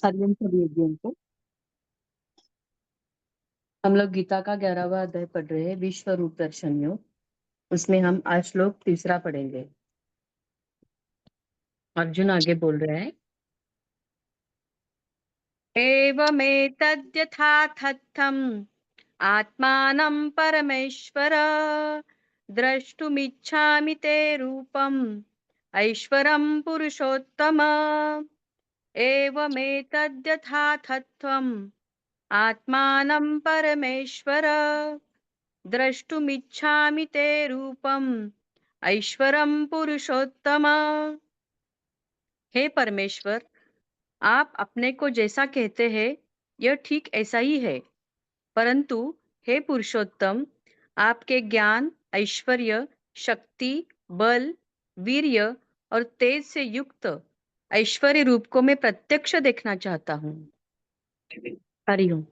हरिओम सभी यज्ञों को। हम लोग गीता का 11वां अध्याय पढ़ रहे हैं, विश्व रूप दर्शन योग। उसमें हम आज श्लोक 3 पढ़ेंगे। अर्जुन आगे बोल रहे हैं, एवमेतद्यथाथत्थम् आत्मानं परमेश्वर द्रष्टुमिच्छामि ते रूपम् ऐश्वरं पुरुषोत्तम। एवमेतद्यथाथत्थम् आत्मानं परमेश्वर द्रष्टुमिच्छामि ते रूपम् ऐश्वरम पुरुषोत्तम। हे परमेश्वर, आप अपने को जैसा कहते हैं यह ठीक ऐसा ही है, परंतु हे पुरुषोत्तम, आपके ज्ञान, ऐश्वर्य, शक्ति, बल, वीर्य और तेज से युक्त ऐश्वर्य रूप को मैं प्रत्यक्ष देखना चाहता हूँ। हरिओम।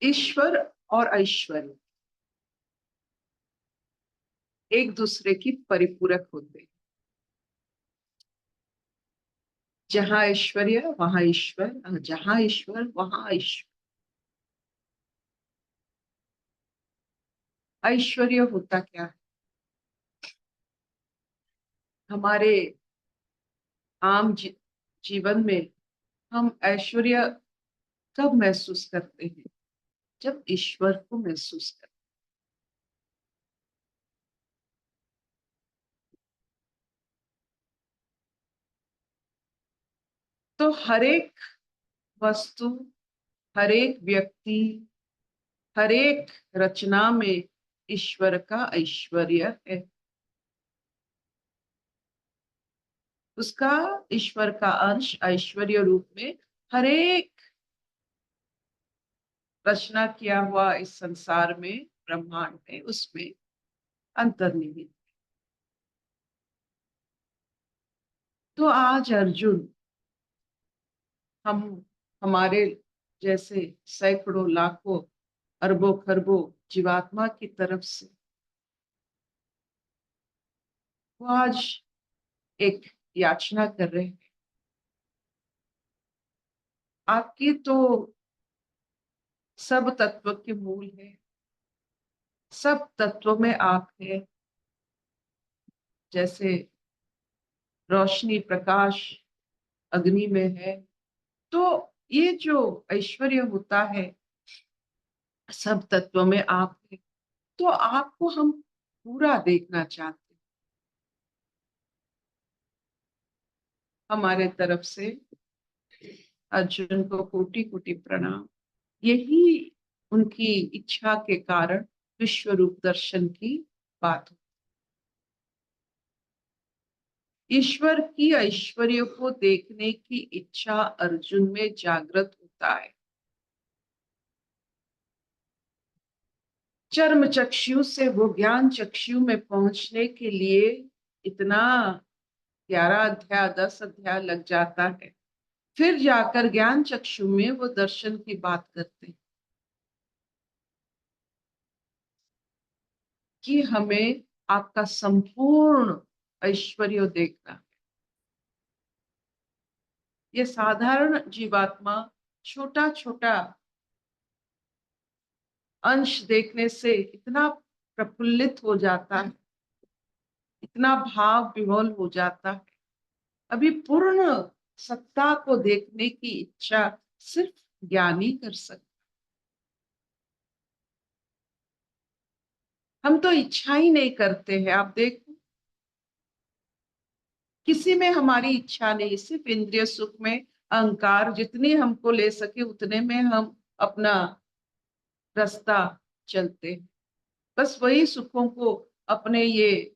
ईश्वर और ऐश्वर्य एक दूसरे की परिपूरक होते हैं। जहां ऐश्वर्य वहां ईश्वर, जहां ईश्वर वहां ऐश्वर्य। ऐश्वर्य होता क्या है? हमारे आम जीवन में हम ऐश्वर्य कब महसूस करते हैं? जब ईश्वर को महसूस करते। तो हर एक वस्तु, हर एक व्यक्ति, हर एक रचना में ईश्वर का ऐश्वर्य है। उसका, ईश्वर का अंश ऐश्वर्य रूप में हर एक रचना किया हुआ इस संसार में, ब्रह्मांड में, उसमें अंतर्निहित। तो आज अर्जुन हम, हमारे जैसे सैकड़ों लाखों अरबों खरबों जीवात्मा की तरफ से वो आज एक याचना कर रहे हैं। आपकी तो सब तत्व के मूल है, सब तत्व में आप है। जैसे रोशनी, प्रकाश अग्नि में है, तो ये जो ऐश्वर्य होता है सब तत्व में आप है। तो आपको हम पूरा देखना चाहते हैं। हमारे तरफ से अर्जुन को कोटि कोटि प्रणाम। यही उनकी इच्छा के कारण विश्व रूप दर्शन की बात हो। ईश्वर की ऐश्वर्य को देखने की इच्छा अर्जुन में जागृत होता है। चर्म चक्षु से वो ज्ञान चक्षु में पहुंचने के लिए इतना 11 अध्याय 10 अध्याय लग जाता है। फिर जाकर ज्ञान चक्षु में वो दर्शन की बात करते हैं कि हमें आपका संपूर्ण ऐश्वर्य देखना है। ये साधारण जीवात्मा छोटा छोटा अंश देखने से इतना प्रफुल्लित हो जाता है, इतना भाव विभोल हो जाता है। अभी पूर्ण सत्ता को देखने की इच्छा सिर्फ ज्ञानी कर सकता। हम तो इच्छा ही नहीं करते हैं। आप देखो, किसी में हमारी इच्छा नहीं, सिर्फ इंद्रिय सुख में अहंकार जितनी हमको ले सके उतने में हम अपना रास्ता चलते हैं। बस वही सुखों को अपने ये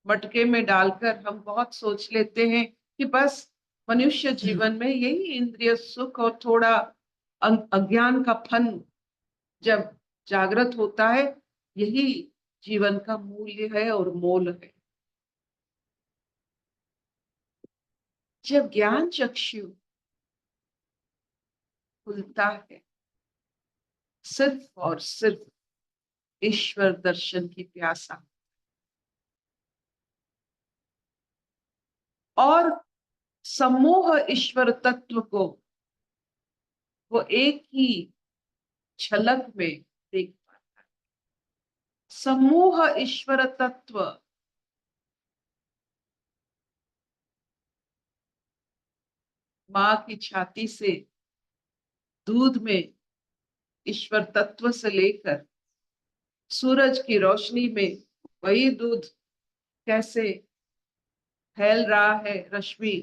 मटके में डालकर हम बहुत सोच लेते हैं कि बस मनुष्य जीवन में यही इंद्रिय सुख और थोड़ा अज्ञान का फन जब जागृत होता है, यही जीवन का मूल्य है और मोल है। जब ज्ञान चक्षु खुलता है, सिर्फ और सिर्फ ईश्वर दर्शन की प्यासा, और समूह ईश्वर तत्व को वो एक ही झलक में देख पाता है। समूह ईश्वर तत्व, माँ की छाती से दूध में ईश्वर तत्व से लेकर सूरज की रोशनी में वही दूध कैसे फैल रहा है, रश्मि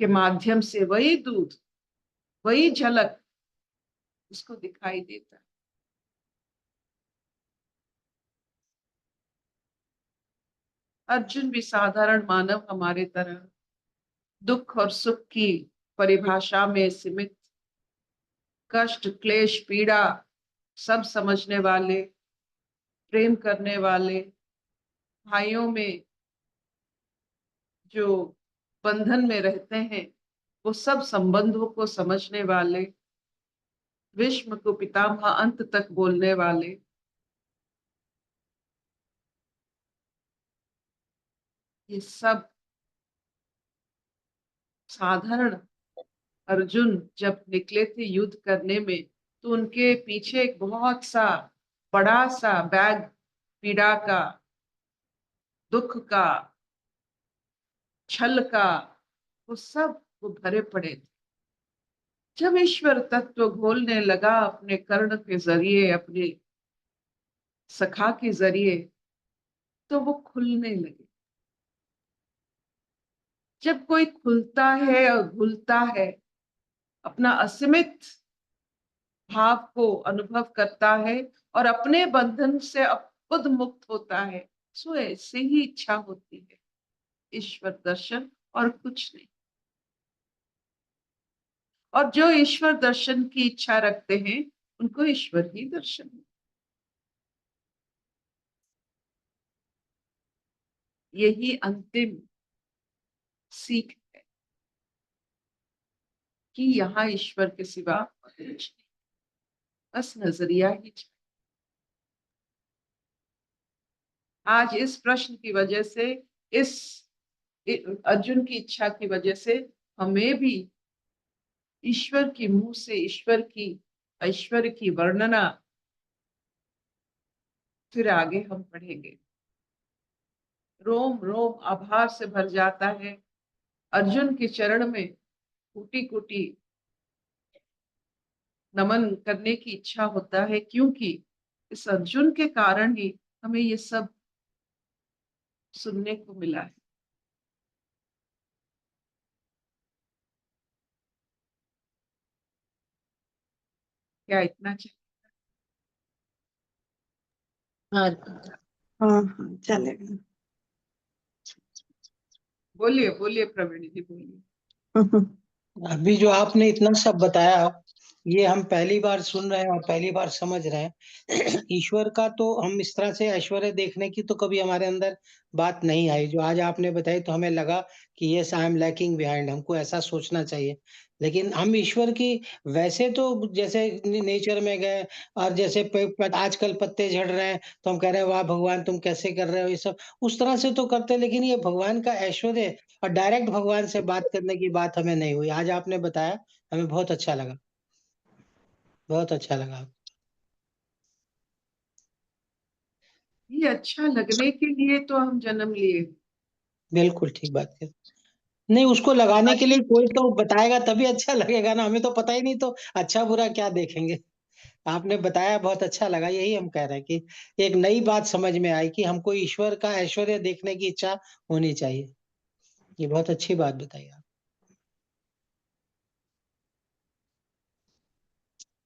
के माध्यम से वही दूध, वही झलक उसको दिखाई देता है। अर्जुन भी साधारण मानव हमारे तरह दुख और सुख की परिभाषा में सीमित, कष्ट क्लेश पीड़ा सब समझने वाले, प्रेम करने वाले, भाइयों में जो बंधन में रहते हैं वो सब संबंधों को समझने वाले, विश्व को पितामह अंत तक बोलने वाले, ये सब साधारण अर्जुन जब निकले थे युद्ध करने में, तो उनके पीछे एक बहुत सा बड़ा सा बैग पीड़ा का, दुख का, छल का, वो सब वो भरे पड़े थे। जब ईश्वर तत्व घोलने लगा अपने कर्ण के जरिए, अपने सखा के जरिए, तो वो खुलने लगे। जब कोई खुलता है और घुलता है, अपना असीमित भाव को अनुभव करता है और अपने बंधन से खुद मुक्त होता है, सो ऐसे ही इच्छा होती है ईश्वर दर्शन और कुछ नहीं। और जो ईश्वर दर्शन की इच्छा रखते हैं उनको ईश्वर ही दर्शन है। यही अंतिम सीख है कि यहाँ ईश्वर के सिवा कुछ नहीं, बस नजरिया ही चाहिए। आज इस प्रश्न की वजह से, इस अर्जुन की इच्छा की वजह से हमें भी ईश्वर के मुंह से ईश्वर की ऐश्वर्य की वर्णना फिर आगे हम पढ़ेंगे। रोम रोम आभार से भर जाता है। अर्जुन के चरण में कोटि कोटि नमन करने की इच्छा होता है, क्योंकि इस अर्जुन के कारण ही हमें ये सब सुनने को मिला है। क्या इतना चाहिए? हाँ हाँ हाँ, चलेगा। बोलिए बोलिए प्रवीण जी, बोलिए। अभी जो आपने इतना सब बताया, ये हम पहली बार सुन रहे हैं और पहली बार समझ रहे हैं। ईश्वर का तो हम इस तरह से ऐश्वर्य देखने की तो कभी हमारे अंदर बात नहीं आई। जो आज आपने बताई तो हमें लगा कि yes I am lacking behind, हमको ऐसा सोचना चाहिए। लेकिन हम ईश्वर की वैसे तो जैसे नेचर में गए और जैसे आजकल पत्ते झड़ रहे हैं तो हम कह रहे हैं वाह भगवान तुम कैसे कर रहे हो, ये सब उस तरह से तो करते हैं। लेकिन ये भगवान का ऐश्वर्य और डायरेक्ट भगवान से बात करने की बात हमें नहीं हुई। आज आपने बताया, हमें बहुत अच्छा लगा, बहुत अच्छा लगा। ये अच्छा लगने के लिए तो हम जन्म लिए। बिल्कुल ठीक बात है। नहीं, उसको लगाने के लिए कोई तो बताएगा तभी अच्छा लगेगा ना, हमें तो पता ही नहीं तो अच्छा बुरा क्या देखेंगे। आपने बताया, बहुत अच्छा लगा। यही हम कह रहे हैं कि एक नई बात समझ में आई कि हमको ईश्वर का ऐश्वर्य देखने की इच्छा होनी चाहिए। ये बहुत अच्छी बात बताई आप।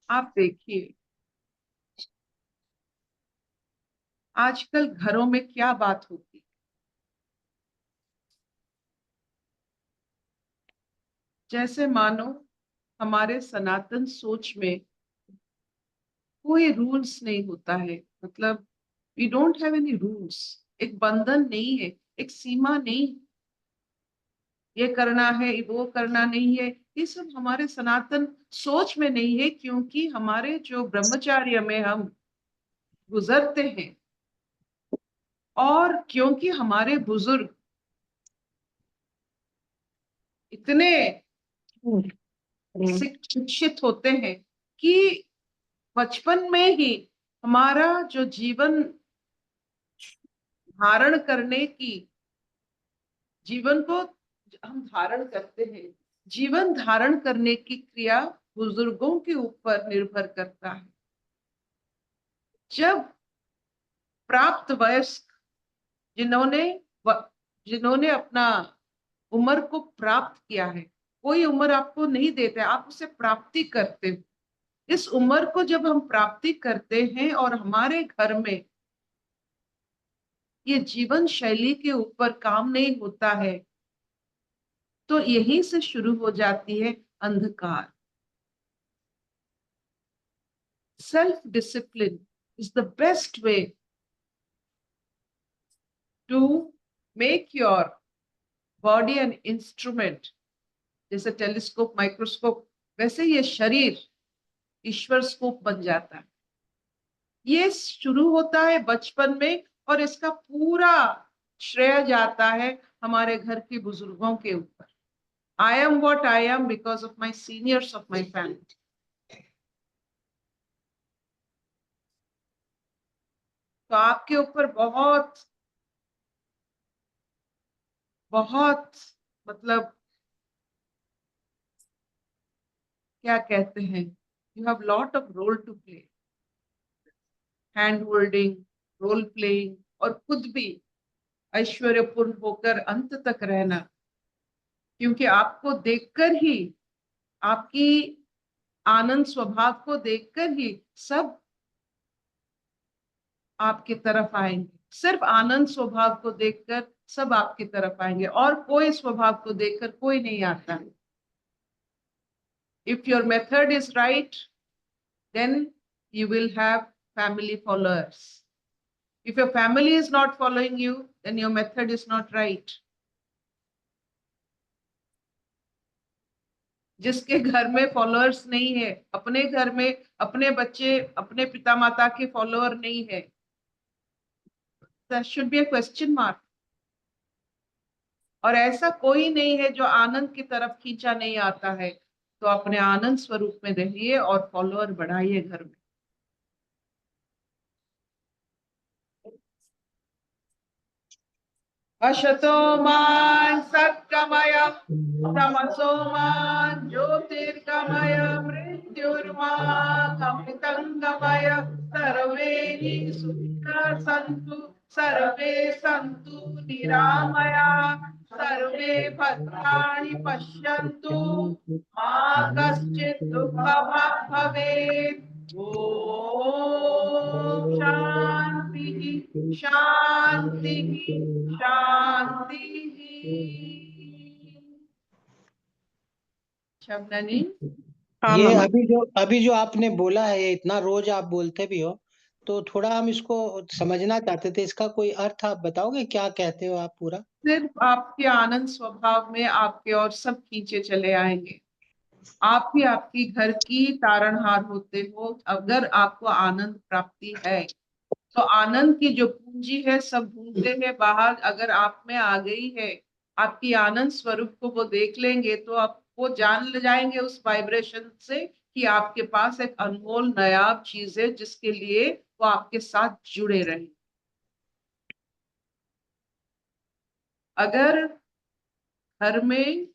आप देखिए आजकल घरों में क्या बात होती है। जैसे मानो हमारे सनातन सोच में कोई रूल्स नहीं होता है, मतलब we don't have any rules, एक बंधन नहीं है, एक सीमा नहीं। ये करना है, वो करना नहीं है, ये सब हमारे सनातन सोच में नहीं है, क्योंकि हमारे जो ब्रह्मचर्य में हम गुजरते हैं और क्योंकि हमारे बुजुर्ग इतने शिक्षित होते हैं कि बचपन में ही हमारा जो जीवन धारण करने की, जीवन को हम धारण करते हैं, जीवन धारण करने की क्रिया बुजुर्गों के ऊपर निर्भर करता है। जब प्राप्त वयस्क जिन्होंने अपना उम्र को प्राप्त किया है, कोई उम्र आपको नहीं देता है, आप उसे प्राप्ति करते हो। इस उम्र को जब हम प्राप्ति करते हैं और हमारे घर में ये जीवन शैली के ऊपर काम नहीं होता है, तो यहीं से शुरू हो जाती है अंधकार। Self discipline is the best way to make your body an instrument. जैसे टेलीस्कोप, माइक्रोस्कोप, वैसे ये शरीर ईश्वर स्कोप बन जाता है। ये शुरू होता है बचपन में और इसका पूरा श्रेय जाता है हमारे घर के बुजुर्गों के ऊपर। I am what I am because of my seniors of my family. तो आपके ऊपर बहुत बहुत मतलब क्या कहते हैं, you have lot of role to play, hand holding, role playing, और खुद भी ऐश्वर्यपूर्ण होकर अंत तक रहना, क्योंकि आपको देखकर ही, आपकी आनंद स्वभाव को देखकर ही सब आपकी तरफ आएंगे। सिर्फ आनंद स्वभाव को देखकर सब आपकी तरफ आएंगे और कोई स्वभाव को देखकर कोई नहीं आता है। If your method is right, then you will have family followers. If your family is not following you, then your method is not right. जिसके घर में फॉलोअर्स नहीं है, अपने घर में अपने बच्चे अपने पिता माता के फॉलोअर नहीं है, that should be a question mark. और ऐसा कोई नहीं है जो आनंद की तरफ खींचा नहीं आता है। तो अपने आनंद स्वरूप में रहिए और फॉलोअर बढ़ाइए घर में। अशतो मा सत्कमय तमसो मा ज्योतिर्गमय मृत्युर्मा अमृतंगमय। सर्वे सुखिनः सन्तु, सर्वे सन्तु निरामया, सर्वे भद्राणि पश्यन्तु, मा कश्चित् दुःखभाग् भवेत्। ओम शांति शांति शांति। शबननी, हाँ ये मामा। अभी जो आपने बोला है, ये इतना रोज आप बोलते भी हो, तो थोड़ा हम इसको समझना चाहते थे। इसका कोई अर्थ आप बताओगे, क्या कहते हो आप पूरा? सिर्फ आपके आनंद स्वभाव में आपके और सब खींचे चले आएंगे। आप ही आपकी घर की तारणहार होते हो। अगर आपको आनंद प्राप्ति है तो आनंद की जो पूंजी है सब ढूंढते हैं बाहर। अगर आप में आ गई है, आपकी आनंद स्वरूप को वो देख लेंगे तो आप वो जान ले जाएंगे उस वाइब्रेशन से कि आपके पास एक अनमोल नायाब चीज है जिसके लिए वो आपके साथ जुड़े रहे। अगर घर में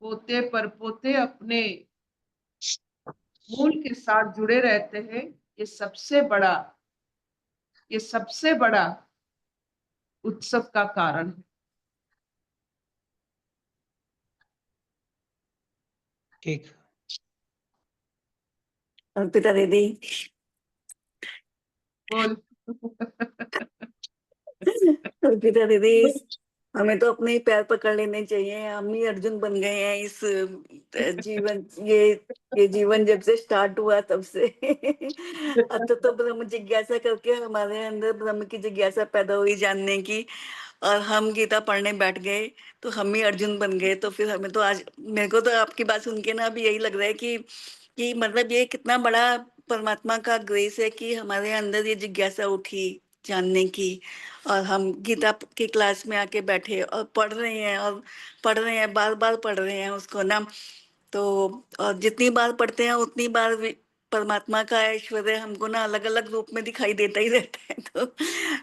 पोते परपोते अपने मूल के साथ जुड़े रहते हैं, ये सबसे बड़ा उत्सव का कारण है। ठीक। अर्पिता दीदी, बोल। अर्पिता दीदी, हमें तो अपने ही पैर पकड़ लेने चाहिए। हम ही अर्जुन बन गए हैं इस जीवन, ये जीवन जब से स्टार्ट हुआ तब से। अब तो ब्रह्म जिज्ञासा करके हमारे अंदर ब्रह्म की जिज्ञासा पैदा हुई जानने की। और हम गीता पढ़ने बैठ गए तो हम ही अर्जुन बन गए। तो फिर हमें तो आज, मेरे को तो आपकी बात सुन के ना अभी यही लग रहा है कि मतलब ये कितना बड़ा परमात्मा का ग्रेस है कि हमारे अंदर ये जिज्ञासा उठी जानने की, और हम गीता की क्लास में आके बैठे और पढ़ रहे हैं, और पढ़ रहे हैं, बार बार पढ़ रहे हैं उसको ना। तो और जितनी बार पढ़ते हैं उतनी बार परमात्मा का ऐश्वर्य हमको ना अलग अलग रूप में दिखाई देता ही रहता है। तो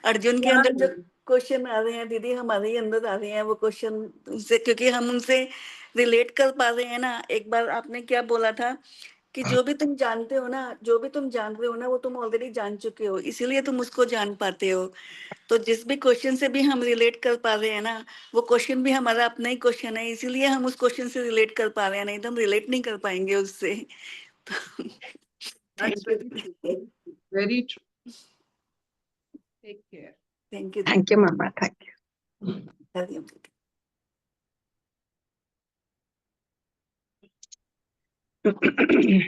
अर्जुन के अंदर जो क्वेश्चन आ रहे हैं दीदी, हमारे ही अंदर आ रहे हैं वो क्वेश्चन उनसे, क्योंकि हम उनसे रिलेट कर पा रहे हैं ना। एक बार आपने क्या बोला था कि जो भी तुम जानते हो ना, जो भी तुम जान रहे हो ना, वो तुम ऑलरेडी जान चुके हो, इसीलिए तुम उसको जान पाते हो। तो जिस भी क्वेश्चन से भी हम रिलेट कर पा रहे हैं ना, वो क्वेश्चन भी हमारा अपना ही क्वेश्चन है, इसीलिए हम उस क्वेश्चन से रिलेट कर पा रहे हैं, नहीं तो हम रिलेट नहीं कर पाएंगे उससे। That's thank you, very true. Very true. Take care. Thank you, thank you mama, thank thank you. You.